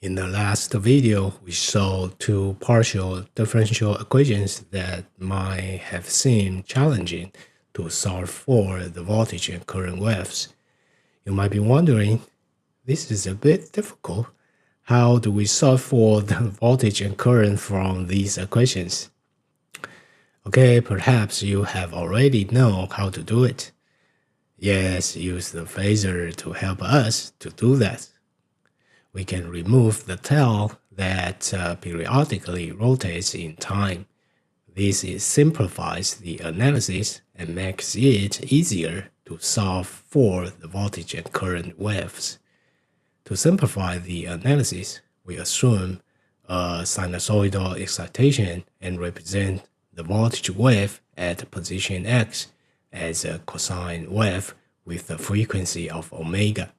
In the last video, we saw two partial differential equations that might have seemed challenging to solve for the voltage and current waves. You might be wondering, this is a bit difficult. How do we solve for the voltage and current from these equations? Okay, perhaps you have already know how to do it. Yes, use the phasor to help us to do that. We can remove the tail that periodically rotates in time. This simplifies the analysis and makes it easier to solve for the voltage and current waves. To simplify the analysis, we assume a sinusoidal excitation and represent the voltage wave at position x as a cosine wave with a frequency of omega,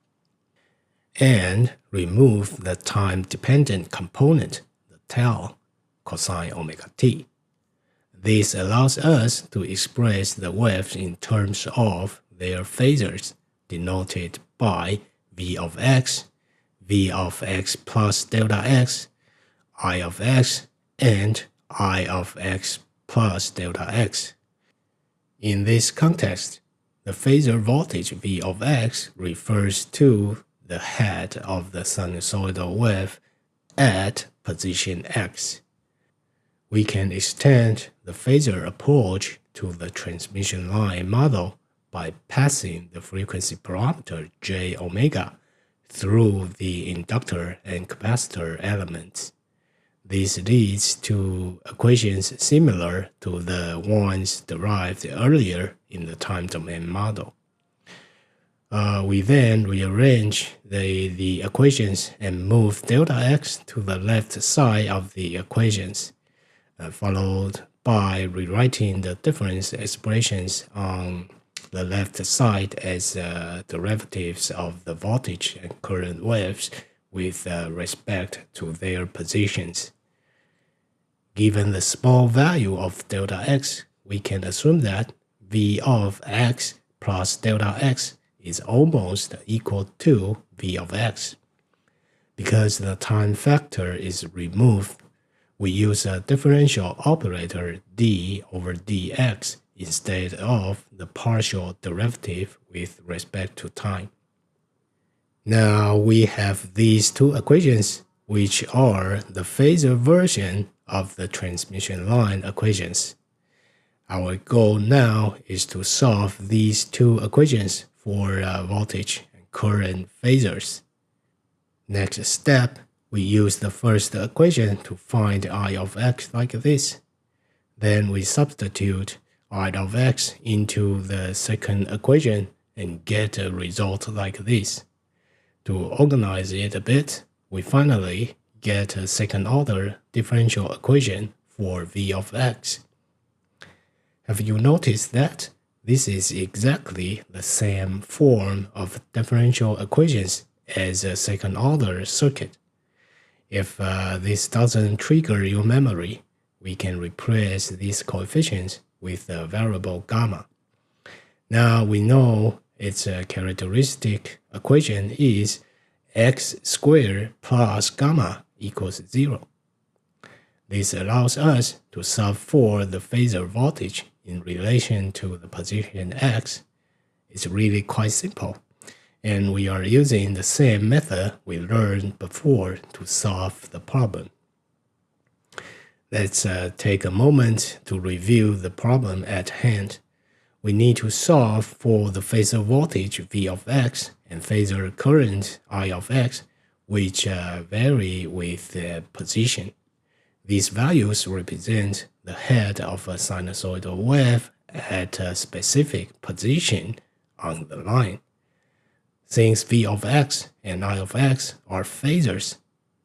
and remove the time-dependent component, the tail, cosine omega t. This allows us to express the waves in terms of their phasors, denoted by v of x plus delta x, I of x, and I of x plus delta x. In this context, the phasor voltage v of x refers to the head of the sinusoidal wave at position x. We can extend the phasor approach to the transmission line model by passing the frequency parameter j omega through the inductor and capacitor elements. This leads to equations similar to the ones derived earlier in the time domain model. We then rearrange the equations and move delta x to the left side of the equations, followed by rewriting the difference expressions on the left side as derivatives of the voltage and current waves with respect to their positions. Given the small value of delta x, we can assume that v of x plus delta x is almost equal to v of x. Because the time factor is removed, we use a differential operator d over dx instead of the partial derivative with respect to time. Now we have these two equations, which are the phasor version of the transmission line equations. Our goal now is to solve these two equations for voltage and current phasors. Next step, we use the first equation to find I of x like this. Then we substitute I of x into the second equation and get a result like this. To organize it a bit, we finally get a second-order differential equation for v of x. Have you noticed that this is exactly the same form of differential equations as a second-order circuit? If this doesn't trigger your memory, we can replace these coefficients with the variable gamma. Now we know its characteristic equation is x squared plus gamma equals 0. This allows us to solve for the phasor voltage in relation to the position x. It's really quite simple, and we are using the same method we learned before to solve the problem. Let's take a moment to review the problem at hand. We need to solve for the phasor voltage v of x and phasor current I of x, which vary with the position. These values represent the head of a sinusoidal wave at a specific position on the line. Since v of x and I of x are phasors,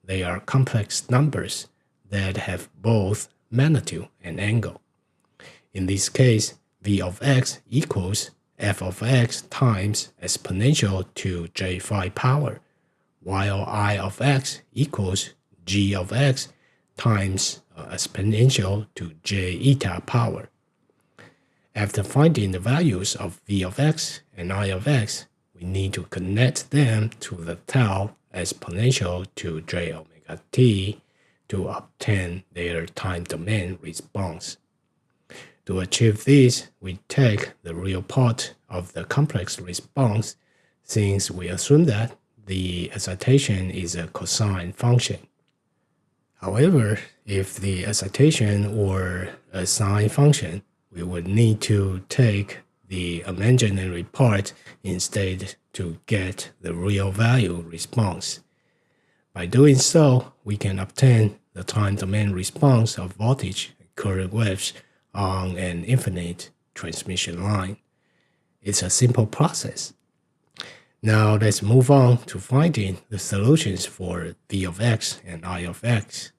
they are complex numbers that have both magnitude and angle. In this case, v of x equals f of x times exponential to j5 power, while I of x equals g of x times exponential to j eta power. After finding the values of v of x and I of x, we need to connect them to the tau exponential to j omega t to obtain their time domain response. To achieve this, we take the real part of the complex response since we assume that the excitation is a cosine function. However, if the excitation were a sine function, we would need to take the imaginary part instead to get the real value response. By doing so, we can obtain the time domain response of voltage and current waves on an infinite transmission line. It's a simple process. Now let's move on to finding the solutions for V of x and I of x.